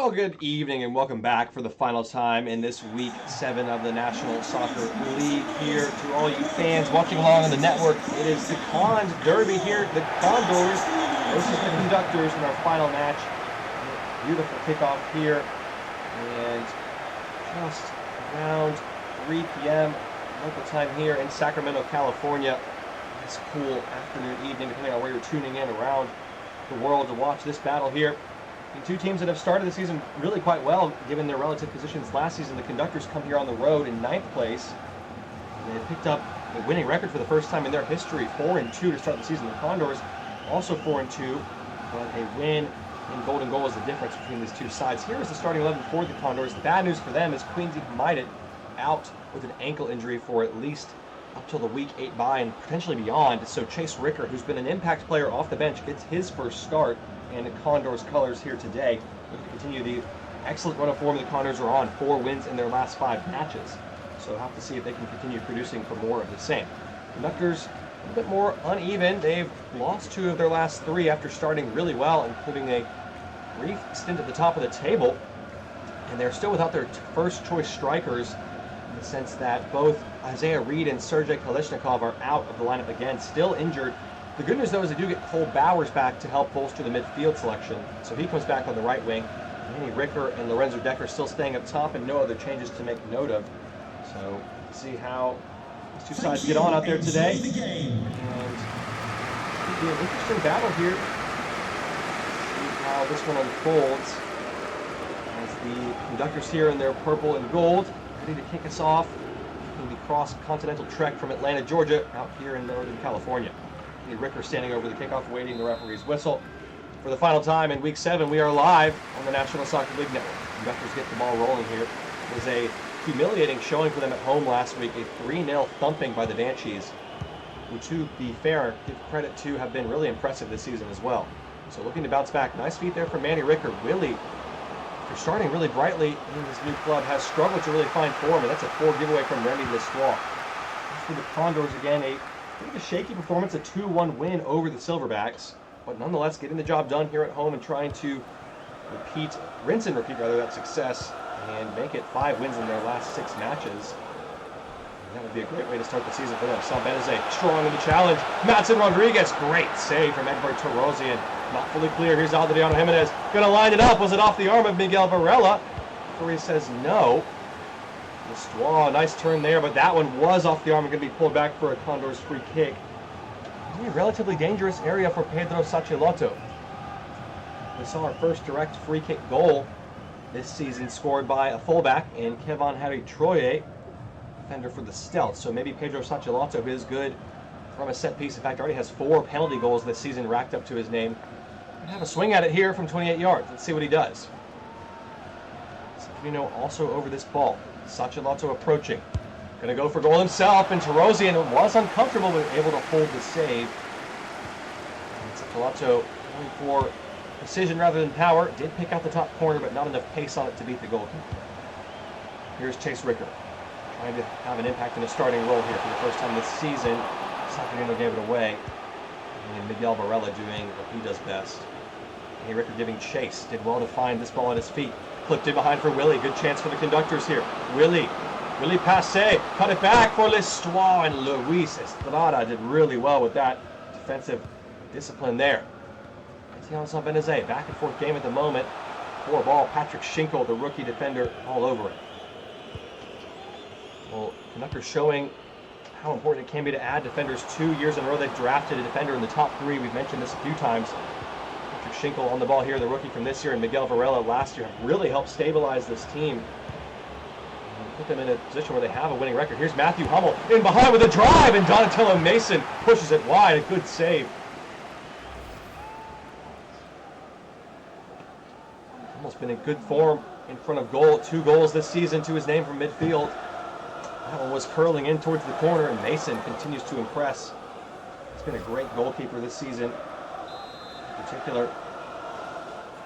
Well, good evening and welcome back for the final time in this week 7 of the National Soccer League. Here to all you fans watching along on the network, it is the Cons Derby here, the Condors versus the Conductors in our final match. Beautiful kickoff here, and just around 3 p.m. local time here in Sacramento, California. It's a cool afternoon, evening, depending on where you're tuning in around the world to watch this battle here. And two teams that have started the season really quite well, given their relative positions last season. The Conductors come here on the road in 9th place. They picked up a winning record for the first time in their history, 4-2 to start the season. The Condors also 4-2, but a win in golden goal is the difference between these two sides. Here is the starting 11 for the Condors. The bad news for them is Quincy Hamidit out with an ankle injury for at least up till the week 8 bye and potentially beyond. So Chase Ricker, who's been an impact player off the bench, gets his first start in the Condors colors here today. We'll continue the excellent run of form the Condors are on, 4 wins in their last 5 matches. So we'll have to see if they can continue producing for more of the same. Conductors a little bit more uneven. They've lost 2 of their last 3 after starting really well, including a brief stint at the top of the table. And they're still without their first choice strikers, in the sense that both Isaiah Reed and Sergei Kalishnikov are out of the lineup again, still injured. The good news, though, is they do get Cole Bowers back to help bolster the midfield selection. So he comes back on the right wing. Manny Ricker and Lorenzo Decker still staying up top, and no other changes to make note of. So see how these two sides get on out there today. And it'll be an interesting battle here. See how this one unfolds. As the Conductors here in their purple and gold, ready to kick us off in the cross-continental trek from Atlanta, Georgia, out here in Northern California. Ricker standing over the kickoff, waiting the referee's whistle. For the final time in Week 7, we are live on the National Soccer League Network. Conductors get the ball rolling here. It was a humiliating showing for them at home last week, a 3-0 thumping by the Banshees, who, to be fair, give credit to, have been really impressive this season as well. So looking to bounce back. Nice feet there from Manny Ricker. Willie, after starting really brightly in this new club, has struggled to really find form, and that's a 4 giveaway from Remy Lestois. For the Condors, again, a bit of a shaky performance, a 2-1 win over the Silverbacks, but nonetheless getting the job done here at home and trying to rinse and repeat that success and make it 5 wins in their last 6 matches. And that would be a great way to start the season for them. Sam Benezet strong in the challenge. Matson Rodriguez, great save from Edward Tarosian. Not fully clear. Here's Adriano Jimenez. Gonna line it up. Was it off the arm of Miguel Varela? Before he says no. Lestois, nice turn there, but that one was off the arm and going to be pulled back for a Condors free kick. A relatively dangerous area for Pedro Sacilotto. We saw our first direct free kick goal this season scored by a fullback in Kevin Harry Troye, defender for the Stealth. So maybe Pedro Sacilotto is good from a set piece. In fact, already has 4 penalty goals this season racked up to his name. Have a swing at it here from 28 yards. Let's see what he does. Savino also over this ball. Sacilotto approaching. Going to go for goal himself, and Tarosian was uncomfortable but able to hold the save. And Sacilotto going for precision rather than power. Did pick out the top corner, but not enough pace on it to beat the goalkeeper. Here's Chase Ricker, trying to have an impact in a starting role here for the first time this season. Sacilotto gave it away. And Miguel Varela doing what he does best. And Ricker giving chase. Did well to find this ball at his feet. Clipped in behind for Willie. Good chance for the Conductors here. Willie Passé. Cut it back for Lestois, and Luis Estrada did really well with that defensive discipline there. Sam Benezet, back and forth game at the moment. 4 ball, Patrick Schinkel, the rookie defender, all over it. Well, Conductors showing how important it can be to add defenders. 2 years in a row they've drafted a defender in the top 3. We've mentioned this a few times. Patrick Schinkel on the ball here, the rookie from this year, and Miguel Varela last year have really helped stabilize this team and put them in a position where they have a winning record. Here's Matthew Hummel in behind with a drive, and Donatello Mason pushes it wide. A good save. Hummel's been in good form in front of goal. 2 goals this season to his name from midfield. That one was curling in towards the corner, and Mason continues to impress. He's been a great goalkeeper this season. In particular,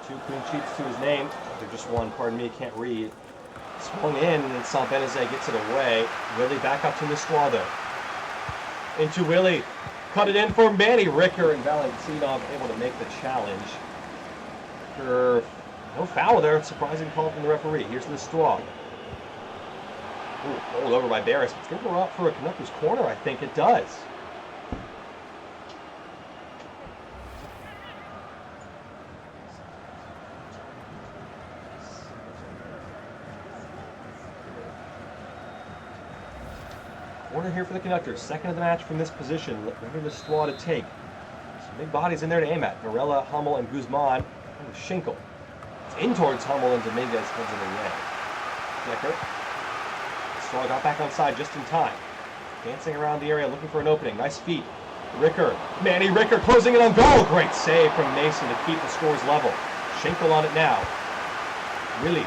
2 clean sheets to his name. They're just one, pardon me, can't read. Swung in, and Sam Benezet gets it away. Willie back up to Lestois though. Into Willie. Cut it in for Manny Ricker, and Valentinov able to make the challenge. Ricker No foul there. Surprising call from the referee. Here's Lestois. Rolled over by Barris. It's going to go out for a Conductors corner, I think it does. Corner here for the Conductors. Second of the match from this position. Ready Lestois to take. Some big bodies in there to aim at. Varela, Hummel, and Guzman. And Schinkel. It's in towards Hummel, and Dominguez heads it away. Decker. Lestois got back on side just in time. Dancing around the area, looking for an opening. Nice feet. Ricker. Manny Ricker closing it on goal. Great save from Mason to keep the scores level. Schinkel on it now. Willie.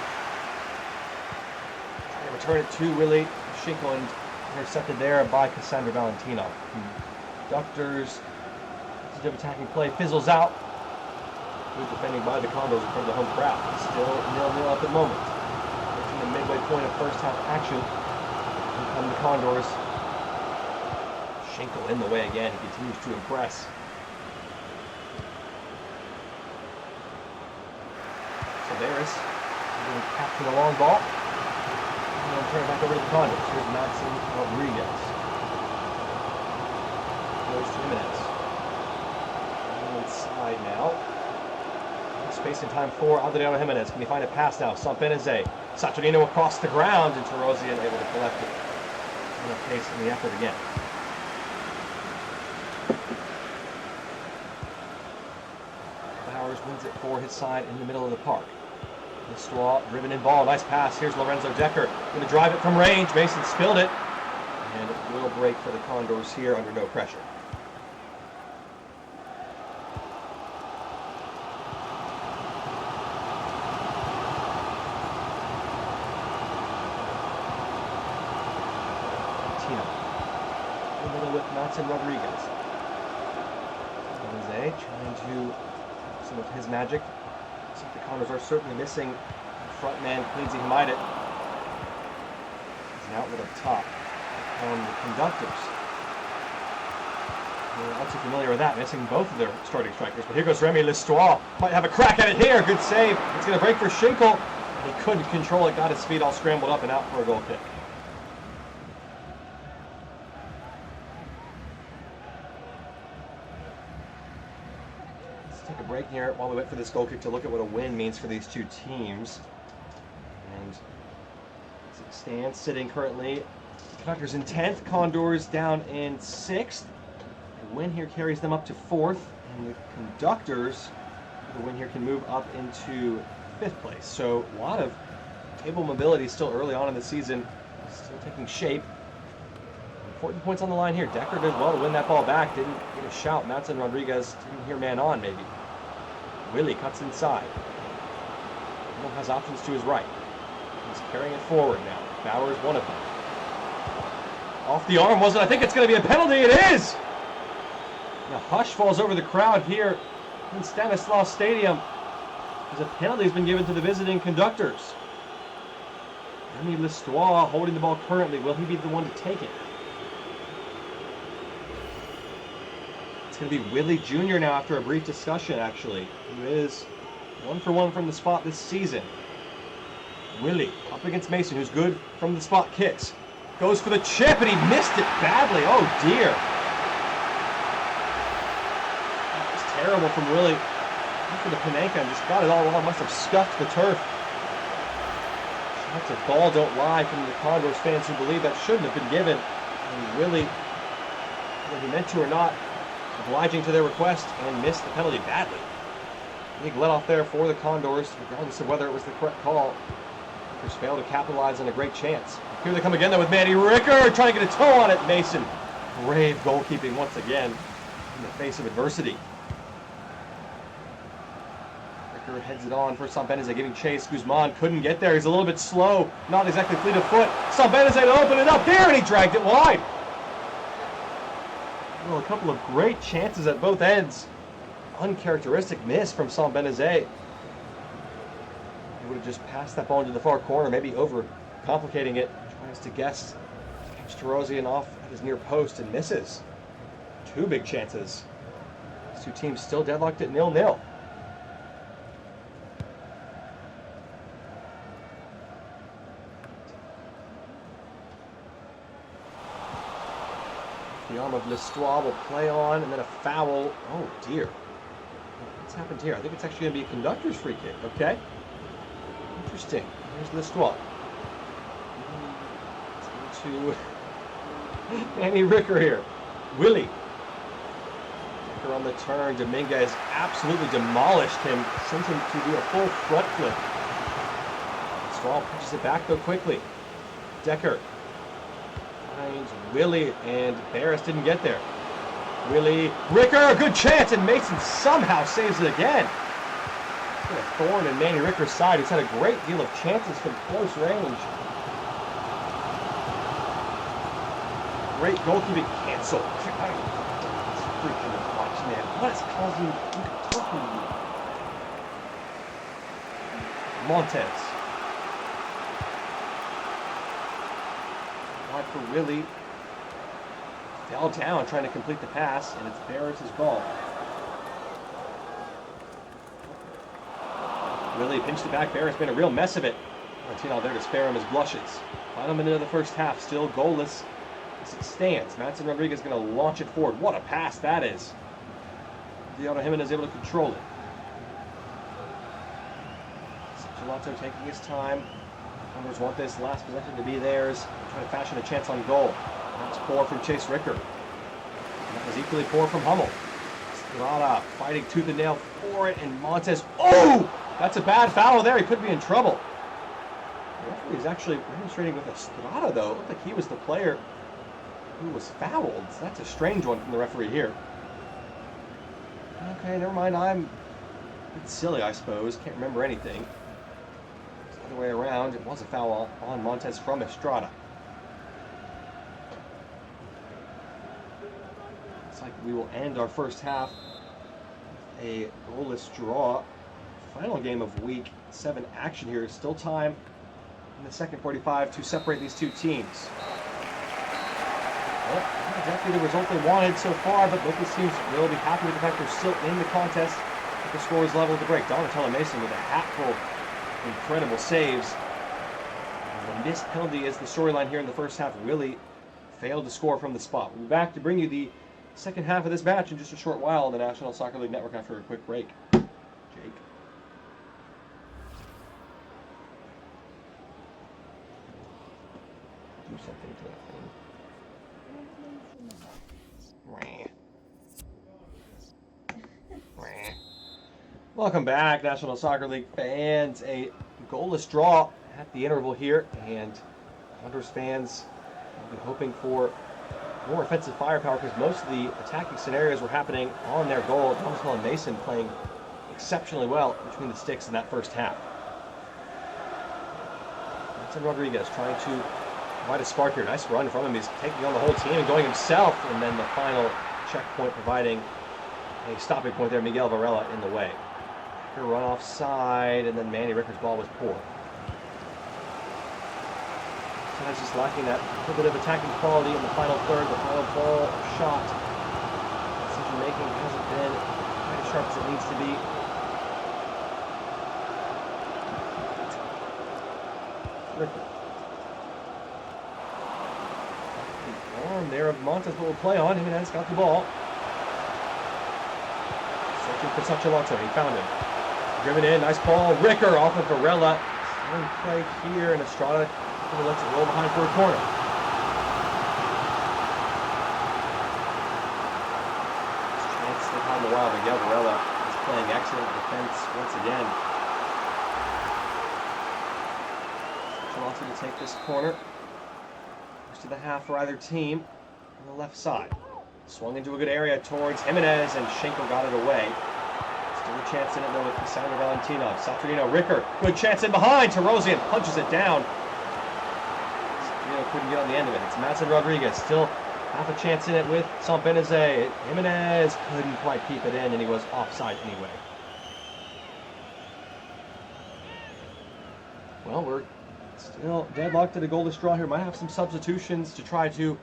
Trying to return it to Willie. Schinkel and intercepted there by Cassandra Valentino. Conductors. Positive attacking play fizzles out. Good defending by the Condors in front of the home crowd. Still 0-0 at the moment. Reaching the midway point of first half action. Here come the Condors. Schinkel in the way again. He continues to impress. Severus going to capture the long ball. And turn it back over to the Condors. Here's Maxim Rodriguez. Goes to Jimenez. Inside now. Space and time for Adriano Jimenez. Can he find a pass now? Sampenese. Saturnino across the ground, and Tarosian able to collect it. Enough pace in the effort again. Bowers wins it for his side in the middle of the park. Lestois driven in ball. Nice pass. Here's Lorenzo Decker. Going to drive it from range. Mason spilled it. And it will break for the Condors here under no pressure. In the middle with Matson Rodriguez. Jose trying to some of his magic. The Condors are certainly missing front man Quincy Humaida. He's an outlet up top on the Conductors. We're not too familiar with that, missing both of their starting strikers. But here goes Remy Lestois. Might have a crack at it here. Good save. It's going to break for Schinkel. He couldn't control it. Got his feet all scrambled up and out for a goal kick. Take a break here while we wait for this goal kick to look at what a win means for these two teams. And as it stands, sitting currently, Conductors in 10th, Condors down in 6th. A win here carries them up to 4th, and the Conductors, the win here can move up into 5th place. So a lot of table mobility still early on in the season, still taking shape. Important points on the line here. Decker did well to win that ball back. Didn't get a shout. Matson Rodriguez didn't hear man on, maybe. Willie cuts inside. Hummel has options to his right. He's carrying it forward now. Bauer is one of them. Off the arm, wasn't? I think it's going to be a penalty. It is! And a hush falls over the crowd here in Stanislaus Stadium as a penalty has been given to the visiting Conductors. Remy Lestois holding the ball currently. Will he be the one to take it? It's going to be Willie Jr. now after a brief discussion, actually, who is 1 for 1 from the spot this season. Willie up against Mason, who's good from the spot kicks. Goes for the chip, and he missed it badly. Oh, dear. That was terrible from Willie. Went for the Panenka and just got it all wrong. Must have scuffed the turf. Shots of ball don't lie from the Condors fans who believe that shouldn't have been given. And Willie, whether he meant to or not, obliging to their request and missed the penalty badly. Big let off there for the Condors, regardless of whether it was the correct call. Just failed to capitalize on a great chance. Here they come again though with Manny Ricker trying to get a toe on it. Mason, brave goalkeeping once again in the face of adversity. Ricker heads it on for Sampenese, giving chase. Guzman couldn't get there. He's a little bit slow, not exactly fleet of foot. Sampenese to open it up here, and he dragged it wide. Well, a couple of great chances at both ends. Uncharacteristic miss from Sampenese. He would have just passed that ball into the far corner, maybe over complicating it. Tries to guess. Catch Tarosian off at his near post and misses. 2 big chances. These two teams still deadlocked at 0-0. The arm of Lestois will play on, and then a foul. Oh, dear. What's happened here? I think it's actually going to be a Conductors free kick, okay? Interesting. Here's Lestois. To Andy Ricker here. Willie. Ricker on the turn. Dominguez absolutely demolished him. Sent him to do a full front flip. Straw pushes it back though quickly. Decker finds Willie, and Barris didn't get there. Willie, Ricker, a good chance, and Mason somehow saves it again. It's been a thorn in Manny Ricker's side. He's had a great deal of chances from close range. Great goalkeeping cancel. It's freaking watch, man. What is causing you talking to you? Montez. Wide for Willie. Fell down trying to complete the pass, and it's Barris' ball. Willie pinched it back. Barris made a real mess of it. Martino there to spare him his blushes. Final minute of the first half, still goalless as it stands. Madison Rodriguez going to launch it forward. What a pass that is. Deodo Jimenez able to control it. Gelato taking his time. Condors want this last possession to be theirs. Trying to fashion a chance on goal. That's poor from Chase Ricker. And that was equally poor from Hummel. Strada fighting tooth and nail for it, and Montez. Oh! That's a bad foul there. He could be in trouble. The referee is actually demonstrating with Estrada, though. It looked like he was the player who was fouled. So that's a strange one from the referee here. Okay, never mind. I'm a bit silly, I suppose. Can't remember anything. It's the other way around. It was a foul on Montez from Estrada. Looks like we will end our first half with a goalless draw. Final game of week 7 action here. Still time in the second 45 to separate these two teams. Well, not exactly the result they wanted so far, but both these teams will be happy with the fact they're still in the contest. The score is level at the break. Donatello Mason with a hatful of incredible saves. And the missed penalty is the storyline here in the first half. Willie failed to score from the spot. We'll be back to bring you the second half of this match in just a short while on the National Soccer League Network after a quick break. Jake. Do something to that thing. Welcome back, National Soccer League fans. A goalless draw at the interval here, and Condors fans will be hoping for more offensive firepower because most of the attacking scenarios were happening on their goal. Donatello and Mason playing exceptionally well between the sticks in that first half. Madison Rodriguez trying to provide a spark here. Nice run from him. He's taking on the whole team and going himself, and then the final checkpoint providing a stopping point there. Miguel Varela in the way. Run offside, and then Manny Ricker's ball was poor. Sometimes just lacking that little bit of attacking quality in the final third. The final ball shot decision making hasn't been quite as sharp as it needs to be. Ricker. The arm there of Montes will play on. Jimenez got the ball. Searching for Sacciolato. He found him. Driven in, nice ball. Ricker off of Varela. One play here, and Estrada lets it roll behind for a corner. Chance to find the wild. Miguel Varela is playing excellent defense once again. Sacciolato to take this corner. First to the half for either team on the left side. Swung into a good area towards Jimenez, and Schenkel got it away. Still a chance in it though with Cassandra Valentino. Saturnino, Ricker, good chance in behind. Tarosian punches it down. Saturnino couldn't get on the end of it. It's Madison Rodriguez, still half a chance in it with Sampeneze. Jimenez couldn't quite keep it in, and he was offside anyway. Well, we're still deadlocked at a goalless draw here. Might have some substitutions to try to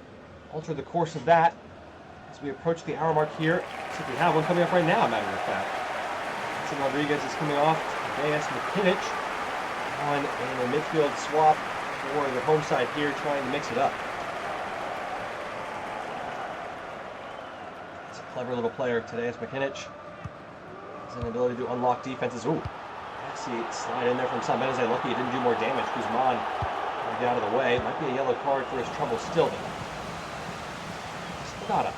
alter the course of that as we approach the hour mark here. See if we have one coming up right now, matter of fact. Madison Rodriguez is coming off J.S. McKinich on a midfield swap for the home side here, trying to mix it up. clever little player today is McKinnon. Has an ability to unlock defenses. Ooh, see slide in there from San Benazet. Lucky he didn't do more damage. Guzman get out of the way. Might be a yellow card for his trouble still though. Strada.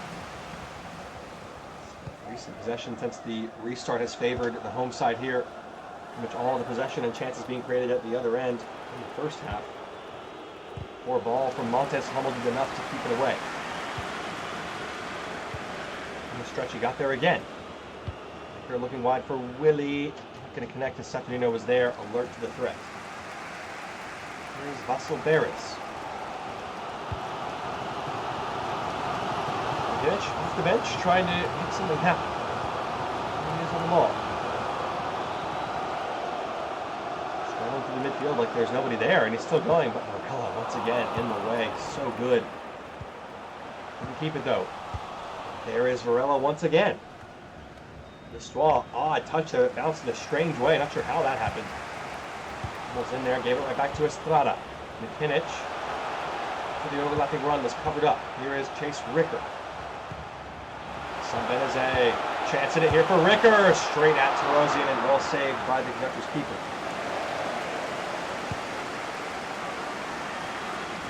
Recent possession since the restart has favored the home side here. Pretty much all the possession and chances being created at the other end in the first half. Poor ball from Montes, humbled enough to keep it away. In the stretch, he got there again. Here looking wide for Willie. Not going to connect as Saturnino was there, alert to the threat. Here's Vasil Beres. Pitch off the bench, trying to make something happen. He is on the ball. Struggling through the midfield like there's nobody there, and he's still going, but Morella once again in the way. So good. Couldn't keep it though. There is Varela once again. Destois, odd touch there, it bounced in a strange way. Not sure how that happened. Almost in there, gave it right back to Estrada. McKinnon for the overlapping run was covered up. Here is Chase Ricker. San Benazet chancing it here for Ricker. Straight at Tarosian and well saved by the Conductors keeper.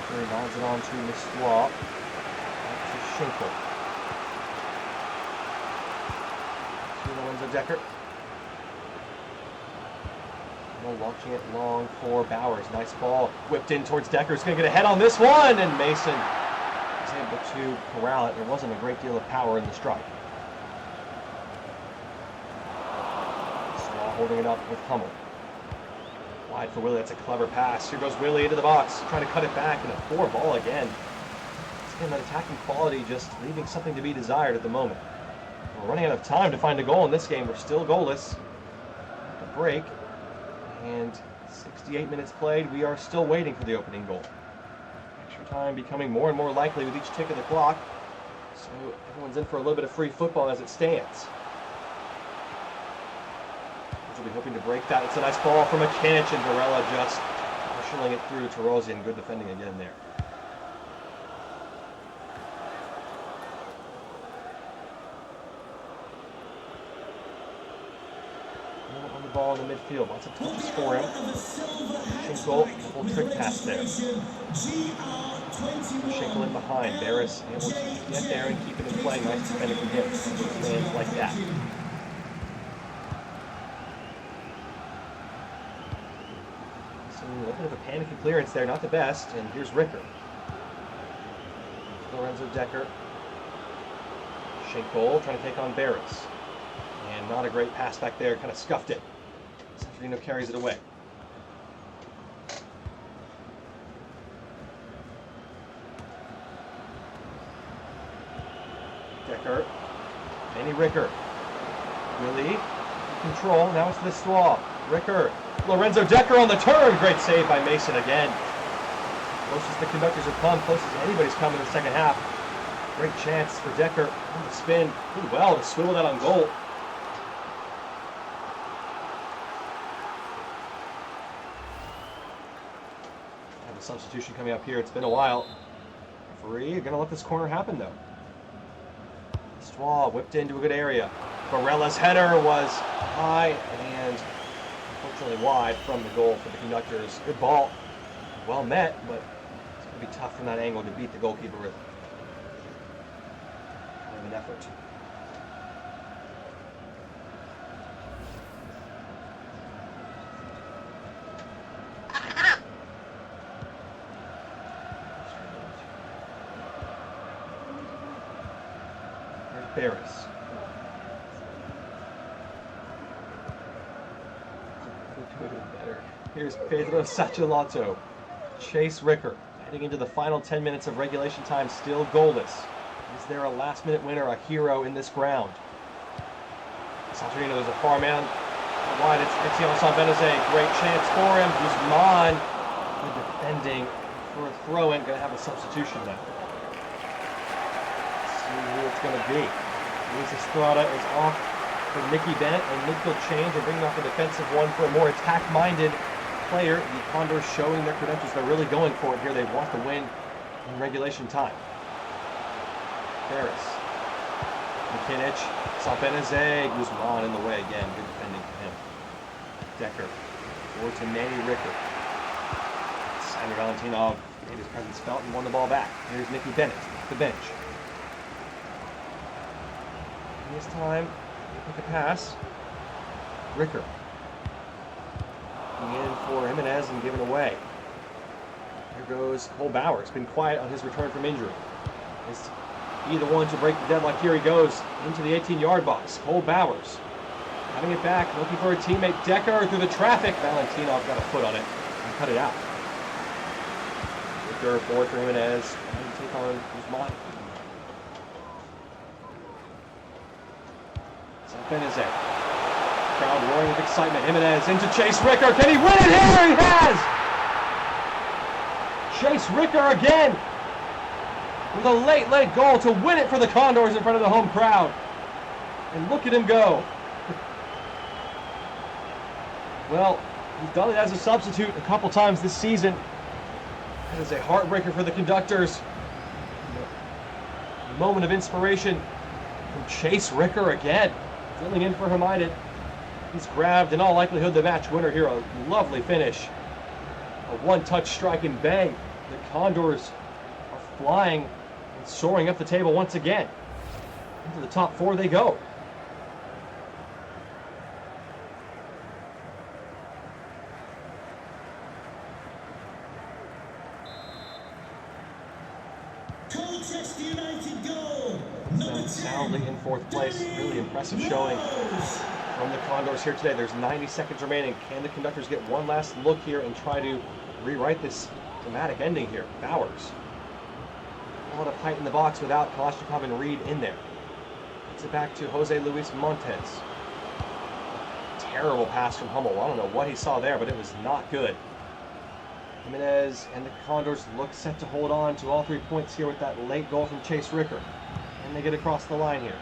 He nods it on to Destois. Back to Schinkel. Lorenzo Decker. Launching it long for Bowers. Nice ball whipped in towards Decker. He's going to get a head on this one, and Mason was able to corral it. There wasn't a great deal of power in the strike. Straw holding it up with Hummel. Wide for Willie. That's a clever pass. Here goes Willie into the box, trying to cut it back, and a poor ball again. Again, that attacking quality just leaving something to be desired at the moment. We're running out of time to find a goal in this game. We're still goalless. A break. And 68 minutes played. We are still waiting for the opening goal. Extra time becoming more and more likely with each tick of the clock. So everyone's in for a little bit of free football as it stands. We'll be hoping to break that. It's a nice ball from McKinnon, and Varela just pushing it through to Tarosian. Good defending again there. On the ball in the midfield, lots of touches for him. Schinkel, double trick pass there. Schinkel in behind. Beres able to get there and keep it in play. Nice defending from him. Stands like that. So a little bit of a panicky clearance there, not the best. And here's Ricker. Lorenzo Decker. Schinkel trying to take on Beres. And not a great pass back there, kind of scuffed it. Saturnino carries it away. Decker, Manny Ricker. Willie, control, now it's Destois. Ricker, Lorenzo Decker on the turn. Great save by Mason again. Closest the Conductors have come, closest anybody's come in the second half. Great chance for Decker on the spin. Pretty well to swivel that on goal. Substitution coming up here. It's been a while. Referee, you're going to let this corner happen though. Destois whipped into a good area. Varela's header was high and unfortunately wide from the goal for the Conductors. Good ball. Well met, but it's going to be tough from that angle to beat the goalkeeper with kind of an effort. Beres. Here's Pedro Sacciolato. Chase Ricker heading into the final 10 minutes of regulation time, still goalless. Is there a last-minute winner, a hero in this ground? Saturnino, there's a far man wide. It's Etienne San Benazet. Great chance for him. Guzman, good defending for a throw-in. Going to have a substitution now. Let's see who it's going to be. Luis Estrada is off for Nicky Bennett, and midfield change and bringing off a defensive one for a more attack-minded player. The Condors showing their credentials. They're really going for it here. They want to win in regulation time. Beres. McKinnich, Sapeneze, Guzman in the way again. Good defending for him. Decker, forward to Manny Ricker. Simon Valentinov made his presence felt and won the ball back. Here's Nicky Bennett, the bench. And this time, they pick a pass. Ricker. In for Jimenez and given away. Here goes Cole Bauer. It's been quiet on his return from injury. Is he the one to break the deadlock? Here he goes into the 18-yard box. Cole Bowers having it back, looking for a teammate. Decker through the traffic. Valentinov got a foot on it and cut it out. Ricker forward for Jimenez. And take on Guzman. Benezet. Crowd roaring with excitement. Jimenez into Chase Ricker. Can he win it here? He has! Chase Ricker again with a late goal to win it for the Condors in front of the home crowd. And look at him go. Well, he's done it as a substitute a couple times this season. That is a heartbreaker for the Conductors. A moment of inspiration from Chase Ricker again. Filling in for Himided. He's grabbed, in all likelihood, the match winner here. A lovely finish. A one-touch strike and bang. The Condors are flying and soaring up the table once again. Into the top four they go. Colchester United goal. Soundly in fourth place. Really impressive showing from the Condors here today. There's 90 seconds remaining. Can the Conductors get one last look here and try to rewrite this dramatic ending here? Bowers. A lot of height in the box without Kalashnikov and Reed in there. Gets it back to Jose Luis Montes. Terrible pass from Hummel. I don't know what he saw there, but it was not good. Jimenez and the Condors look set to hold on to all 3 points here with that late goal from Chase Ricker. And they get across the line here.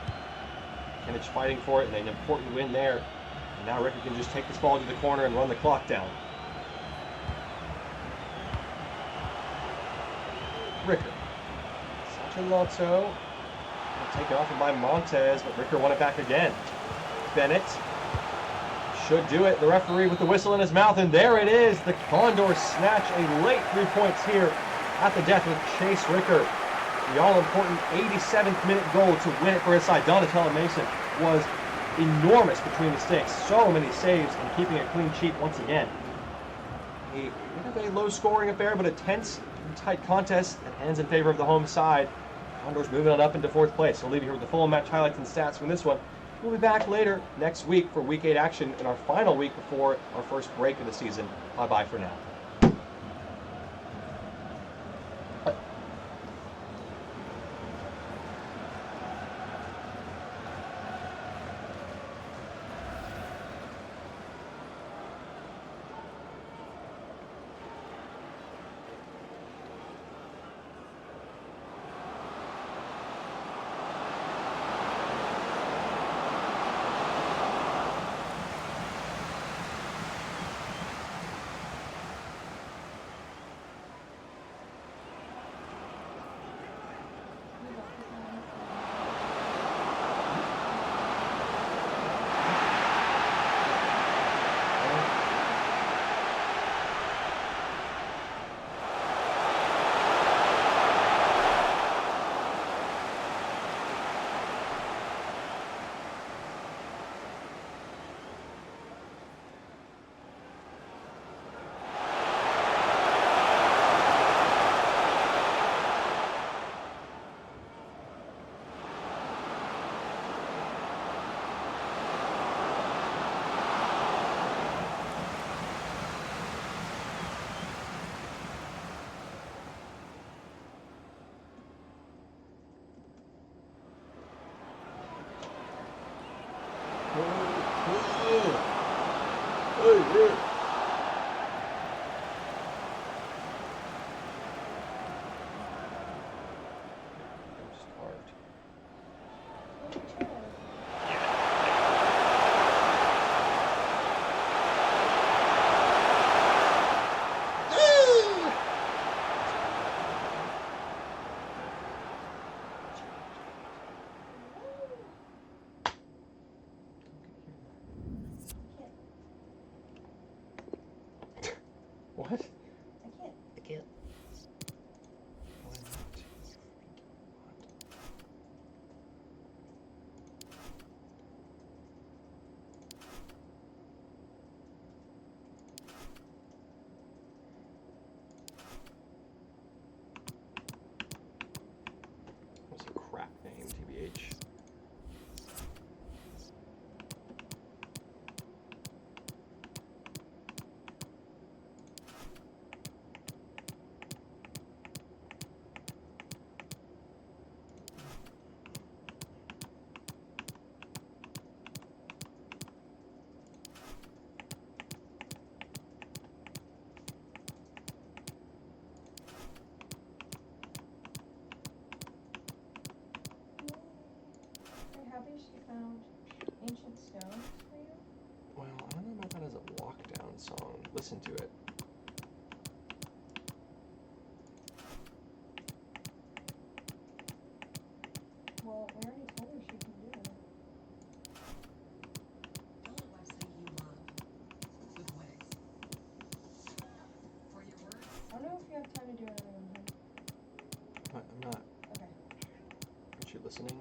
Kimmich fighting for it, and an important win there. And now Ricker can just take this ball to the corner and run the clock down. Ricker. Sachalotto. Taken off by Montes, but Ricker won it back again. Bennett should do it. The referee with the whistle in his mouth, and there it is. The Condors snatch a late 3 points here at the death with Chase Ricker. The all-important 87th minute goal to win it for his side. Donatella Mason was enormous between the sticks. So many saves and keeping a clean sheet once again. A bit of a low-scoring affair, but a tense and tight contest that ends in favor of the home side. Condors moving on up into fourth place. We'll leave you here with the full match highlights and stats from this one. We'll be back later next week for Week 8 action in our final week before our first break of the season. Bye-bye for now. What? I can't. I can't. Why not? What? That's a crap name, TBH. Are you happy she found ancient stones for you? Well, I don't know about that as a walk-down song. Listen to it. Well, we already told her she can do it. Don't let life say you love with wigs. For your words, I don't know if you have time to do another one. I'm not. Okay. Aren't you listening?